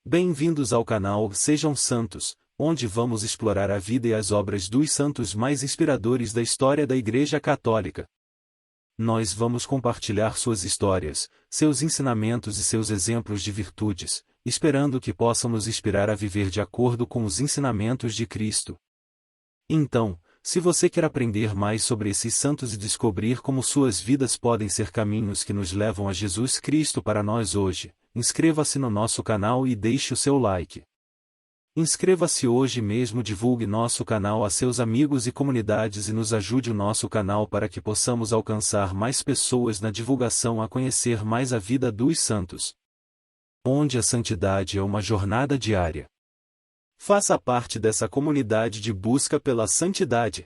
Bem-vindos ao canal Sejam Santos, onde vamos explorar a vida e as obras dos santos mais inspiradores da história da Igreja Católica. Nós vamos compartilhar suas histórias, seus ensinamentos e seus exemplos de virtudes, esperando que possam nos inspirar a viver de acordo com os ensinamentos de Cristo. Então, se você quer aprender mais sobre esses santos e descobrir como suas vidas podem ser caminhos que nos levam a Jesus Cristo para nós hoje, inscreva-se no nosso canal e deixe o seu like. Inscreva-se hoje mesmo, divulgue nosso canal a seus amigos e comunidades e nos ajude o nosso canal para que possamos alcançar mais pessoas na divulgação a conhecer mais a vida dos santos. Onde a santidade é uma jornada diária. Faça parte dessa comunidade de busca pela santidade.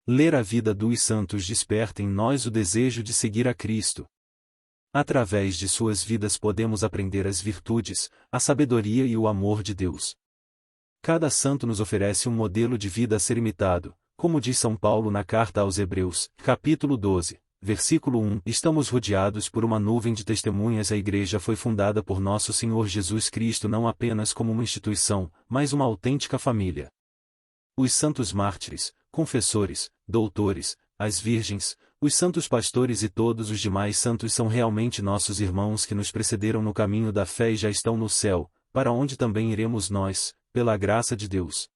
Ler a vida dos santos desperta em nós o desejo de seguir a Cristo. Através de suas vidas podemos aprender as virtudes, a sabedoria e o amor de Deus. Cada santo nos oferece um modelo de vida a ser imitado, como diz São Paulo na carta aos Hebreus, capítulo 12, versículo 1. Estamos rodeados por uma nuvem de testemunhas. A Igreja foi fundada por nosso Senhor Jesus Cristo não apenas como uma instituição, mas uma autêntica família. Os santos mártires, confessores, doutores, as virgens, os santos pastores e todos os demais santos são realmente nossos irmãos que nos precederam no caminho da fé e já estão no céu, para onde também iremos nós, pela graça de Deus.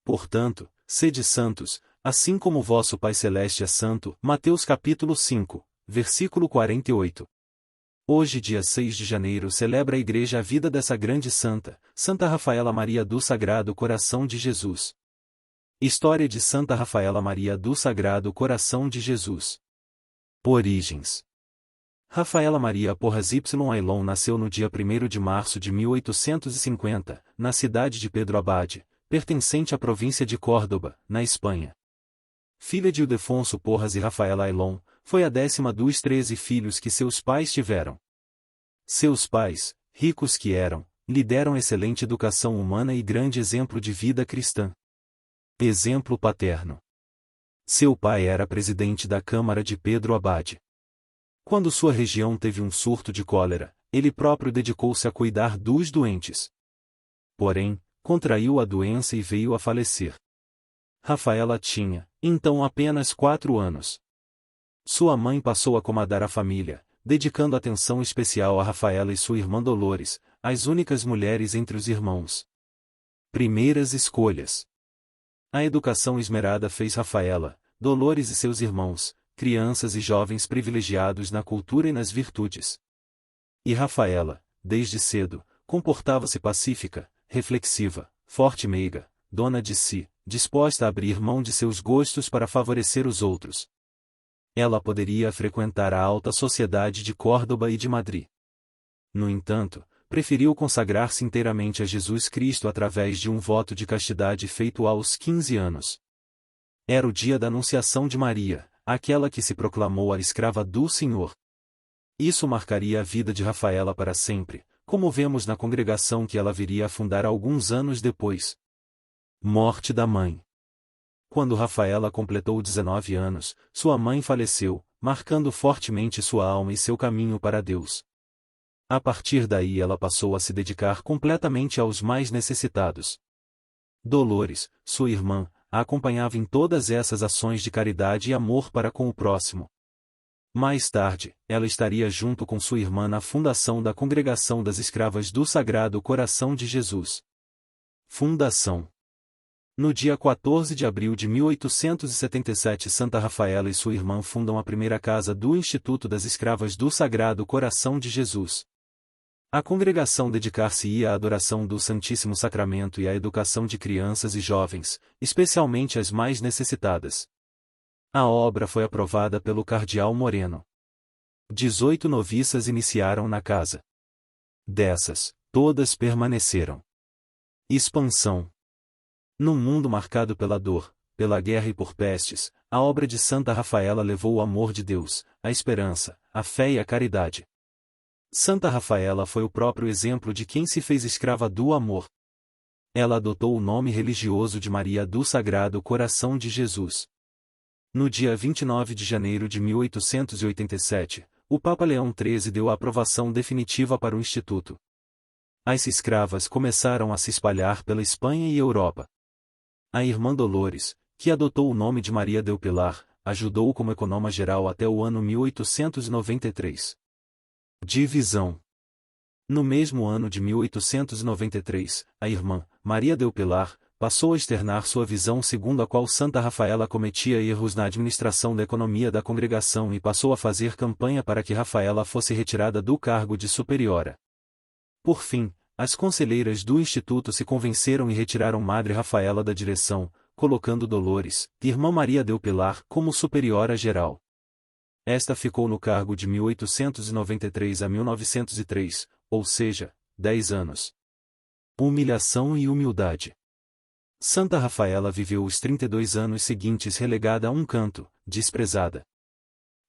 Portanto, sede santos, assim como vosso Pai Celeste é santo. Mateus capítulo 5, versículo 48. Hoje, dia 6 de janeiro, celebra a Igreja a vida dessa grande santa, Santa Rafaela Maria do Sagrado Coração de Jesus. História de Santa Rafaela Maria do Sagrado Coração de Jesus. Origens. Rafaela Maria Porras Y Ailon nasceu no dia 1º de março de 1850, na cidade de Pedro Abade, pertencente à província de Córdoba, na Espanha. Filha de Ildefonso Porras e Rafaela Ailon, foi a 10ª dos 13 filhos que seus pais tiveram. Seus pais, ricos que eram, lhe deram excelente educação humana e grande exemplo de vida cristã. Exemplo paterno. Seu pai era presidente da Câmara de Pedro Abade. Quando sua região teve um surto de cólera, ele próprio dedicou-se a cuidar dos doentes. Porém, contraiu a doença e veio a falecer. Rafaela tinha, então, apenas 4 anos. Sua mãe passou a comandar a família, dedicando atenção especial a Rafaela e sua irmã Dolores, as únicas mulheres entre os irmãos. Primeiras escolhas. A educação esmerada fez Rafaela, Dolores e seus irmãos, crianças e jovens privilegiados na cultura e nas virtudes. E Rafaela, desde cedo, comportava-se pacífica, reflexiva, forte e meiga, dona de si, disposta a abrir mão de seus gostos para favorecer os outros. Ela poderia frequentar a alta sociedade de Córdoba e de Madrid. No entanto, preferiu consagrar-se inteiramente a Jesus Cristo através de um voto de castidade feito aos 15 anos. Era o dia da Anunciação de Maria, aquela que se proclamou a escrava do Senhor. Isso marcaria a vida de Rafaela para sempre, como vemos na congregação que ela viria a fundar alguns anos depois. Morte da mãe. Quando Rafaela completou 19 anos, sua mãe faleceu, marcando fortemente sua alma e seu caminho para Deus. A partir daí ela passou a se dedicar completamente aos mais necessitados. Dolores, sua irmã, a acompanhava em todas essas ações de caridade e amor para com o próximo. Mais tarde, ela estaria junto com sua irmã na fundação da Congregação das Escravas do Sagrado Coração de Jesus. Fundação. No dia 14 de abril de 1877, Santa Rafaela e sua irmã fundam a primeira casa do Instituto das Escravas do Sagrado Coração de Jesus. A congregação dedicar-se-ia à adoração do Santíssimo Sacramento e à educação de crianças e jovens, especialmente as mais necessitadas. A obra foi aprovada pelo cardeal Moreno. 18 noviças iniciaram na casa. Dessas, todas permaneceram. Expansão. Num mundo marcado pela dor, pela guerra e por pestes, a obra de Santa Rafaela levou o amor de Deus, a esperança, a fé e a caridade. Santa Rafaela foi o próprio exemplo de quem se fez escrava do amor. Ela adotou o nome religioso de Maria do Sagrado Coração de Jesus. No dia 29 de janeiro de 1887, o Papa Leão XIII deu a aprovação definitiva para o Instituto. As escravas começaram a se espalhar pela Espanha e Europa. A irmã Dolores, que adotou o nome de Maria del Pilar, ajudou como economa geral até o ano 1893. Divisão. No mesmo ano de 1893, a irmã, Maria del Pilar, passou a externar sua visão segundo a qual Santa Rafaela cometia erros na administração da economia da congregação e passou a fazer campanha para que Rafaela fosse retirada do cargo de superiora. Por fim, as conselheiras do Instituto se convenceram e retiraram Madre Rafaela da direção, colocando Dolores, irmã Maria del Pilar, como superiora geral. Esta ficou no cargo de 1893 a 1903, ou seja, 10 anos. Humilhação e humildade. Santa Rafaela viveu os 32 anos seguintes relegada a um canto, desprezada.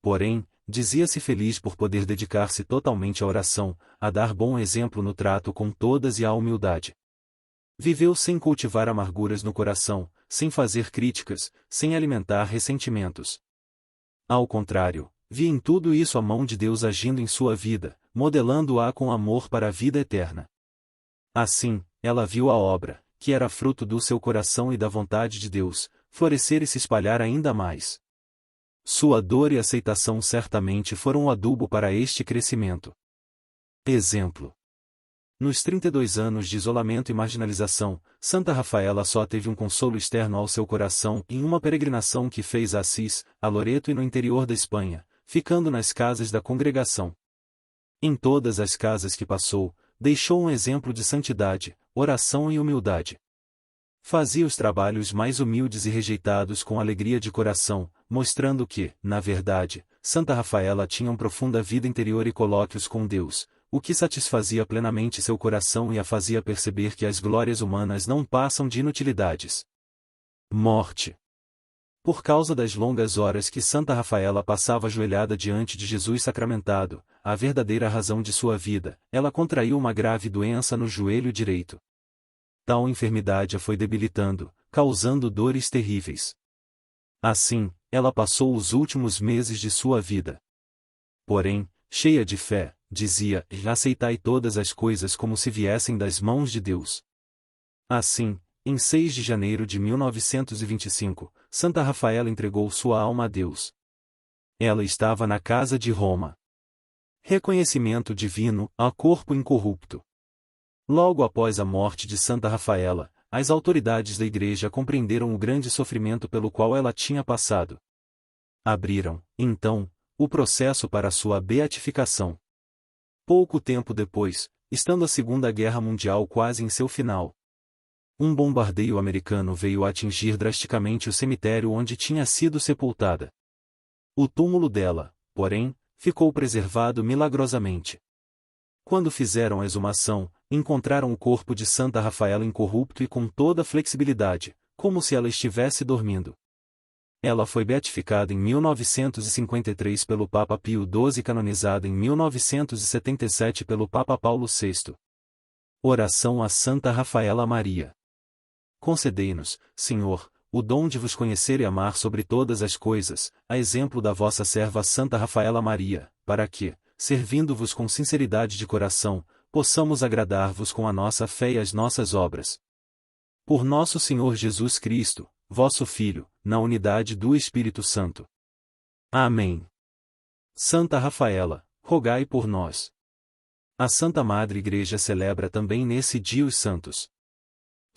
Porém, dizia-se feliz por poder dedicar-se totalmente à oração, a dar bom exemplo no trato com todas e à humildade. Viveu sem cultivar amarguras no coração, sem fazer críticas, sem alimentar ressentimentos. Ao contrário, via em tudo isso a mão de Deus agindo em sua vida, modelando-a com amor para a vida eterna. Assim, ela viu a obra, que era fruto do seu coração e da vontade de Deus, florescer e se espalhar ainda mais. Sua dor e aceitação certamente foram o adubo para este crescimento. Exemplo. Nos 32 anos de isolamento e marginalização, Santa Rafaela só teve um consolo externo ao seu coração em uma peregrinação que fez a Assis, a Loreto e no interior da Espanha, ficando nas casas da congregação. Em todas as casas que passou, deixou um exemplo de santidade, oração e humildade. Fazia os trabalhos mais humildes e rejeitados com alegria de coração, mostrando que, na verdade, Santa Rafaela tinha uma profunda vida interior e colóquios com Deus, o que satisfazia plenamente seu coração e a fazia perceber que as glórias humanas não passam de inutilidades. Morte. Por causa das longas horas que Santa Rafaela passava ajoelhada diante de Jesus sacramentado, a verdadeira razão de sua vida, ela contraiu uma grave doença no joelho direito. Tal enfermidade a foi debilitando, causando dores terríveis. Assim, ela passou os últimos meses de sua vida. Porém, cheia de fé, dizia: aceitai todas as coisas como se viessem das mãos de Deus. Assim, em 6 de janeiro de 1925, Santa Rafaela entregou sua alma a Deus. Ela estava na casa de Roma. Reconhecimento divino, a corpo incorrupto. Logo após a morte de Santa Rafaela, as autoridades da Igreja compreenderam o grande sofrimento pelo qual ela tinha passado. Abriram, então, o processo para sua beatificação. Pouco tempo depois, estando a Segunda Guerra Mundial quase em seu final, um bombardeio americano veio atingir drasticamente o cemitério onde tinha sido sepultada. O túmulo dela, porém, ficou preservado milagrosamente. Quando fizeram a exumação, encontraram o corpo de Santa Rafaela incorrupto e com toda a flexibilidade, como se ela estivesse dormindo. Ela foi beatificada em 1953 pelo Papa Pio XII e canonizada em 1977 pelo Papa Paulo VI. Oração a Santa Rafaela Maria. Concedei-nos, Senhor, o dom de vos conhecer e amar sobre todas as coisas, a exemplo da vossa serva Santa Rafaela Maria, para que, servindo-vos com sinceridade de coração, possamos agradar-vos com a nossa fé e as nossas obras. Por nosso Senhor Jesus Cristo, vosso Filho, na unidade do Espírito Santo. Amém. Santa Rafaela, rogai por nós. A Santa Madre Igreja celebra também nesse dia os santos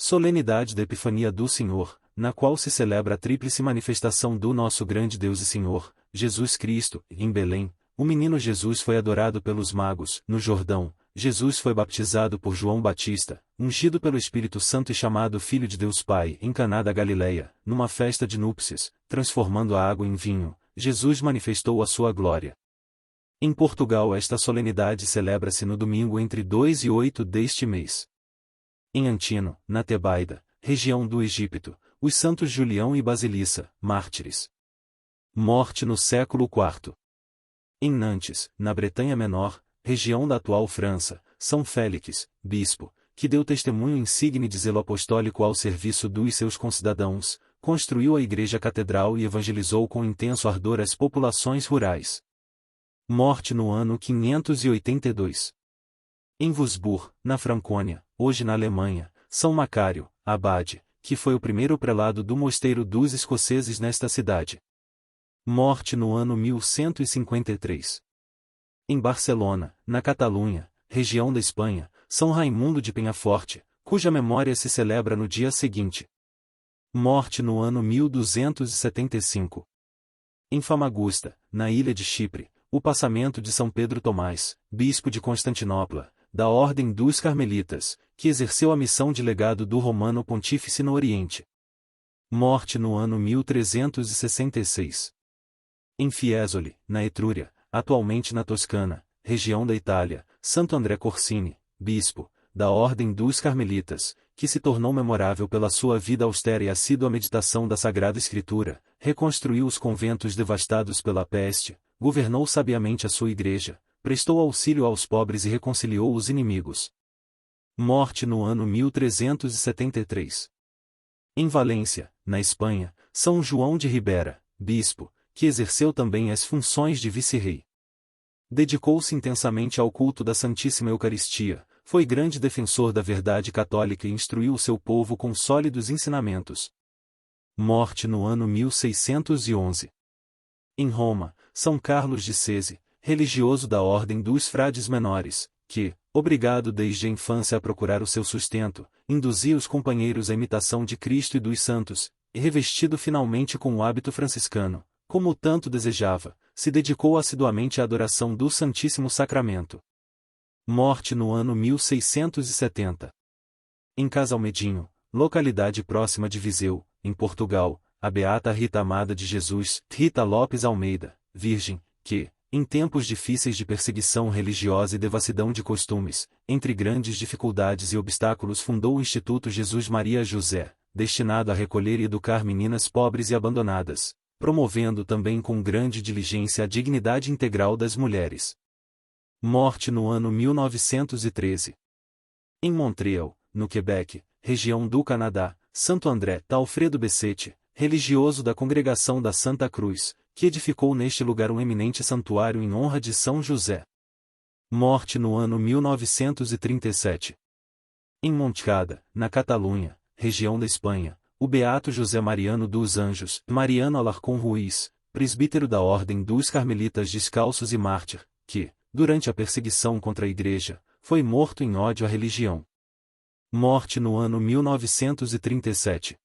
Solenidade da Epifania do Senhor, na qual se celebra a tríplice manifestação do nosso grande Deus e Senhor, Jesus Cristo. Em Belém, o menino Jesus foi adorado pelos magos. No Jordão, Jesus foi batizado por João Batista, ungido pelo Espírito Santo e chamado Filho de Deus Pai. Em Caná da Galileia, numa festa de núpcias, transformando a água em vinho, Jesus manifestou a sua glória. Em Portugal, esta solenidade celebra-se no domingo entre 2 e 8 deste mês. Em Antino, na Tebaida, região do Egito, os santos Julião e Basilissa, mártires. Morte no século IV. Em Nantes, na Bretanha Menor, região da atual França, São Félix, bispo, que deu testemunho insigne de zelo apostólico ao serviço dos seus concidadãos, construiu a igreja-catedral e evangelizou com intenso ardor as populações rurais. Morte no ano 582. Em Würzburg, na Francônia, hoje na Alemanha, São Macário, abade, que foi o primeiro prelado do mosteiro dos escoceses nesta cidade. Morte no ano 1153. Em Barcelona, na Catalunha, região da Espanha, São Raimundo de Penhaforte, cuja memória se celebra no dia seguinte. Morte no ano 1275. Em Famagusta, na ilha de Chipre, o passamento de São Pedro Tomás, bispo de Constantinopla, da Ordem dos Carmelitas, que exerceu a missão de legado do Romano Pontífice no Oriente. Morte no ano 1366. Em Fiesole, na Etrúria, atualmente na Toscana, região da Itália, Santo André Corsini, bispo, da Ordem dos Carmelitas, que se tornou memorável pela sua vida austera e assídua meditação da Sagrada Escritura, reconstruiu os conventos devastados pela peste, governou sabiamente a sua igreja, prestou auxílio aos pobres e reconciliou os inimigos. Morte no ano 1373. Em Valência, na Espanha, São João de Ribera, bispo, que exerceu também as funções de vice-rei. Dedicou-se intensamente ao culto da Santíssima Eucaristia, foi grande defensor da verdade católica e instruiu o seu povo com sólidos ensinamentos. Morte no ano 1611. Em Roma, São Carlos de Sese, religioso da Ordem dos Frades Menores, que, obrigado desde a infância a procurar o seu sustento, induzia os companheiros à imitação de Cristo e dos santos, e revestido finalmente com o hábito franciscano, como tanto desejava, se dedicou assiduamente à adoração do Santíssimo Sacramento. Morte no ano 1670. Em Casalmedinho, localidade próxima de Viseu, em Portugal, a beata Rita Amada de Jesus, Rita Lopes Almeida, virgem, que, em tempos difíceis de perseguição religiosa e devassidão de costumes, entre grandes dificuldades e obstáculos fundou o Instituto Jesus Maria José, destinado a recolher e educar meninas pobres e abandonadas, promovendo também com grande diligência a dignidade integral das mulheres. Morte no ano 1913. Em Montreal, no Quebec, região do Canadá, Santo André Alfredo Bessette, religioso da Congregação da Santa Cruz, que edificou neste lugar um eminente santuário em honra de São José. Morte no ano 1937. Em Montcada, na Catalunha, região da Espanha, o beato José Mariano dos Anjos, Mariano Alarcón Ruiz, presbítero da Ordem dos Carmelitas Descalços e mártir, que, durante a perseguição contra a Igreja, foi morto em ódio à religião. Morte no ano 1937.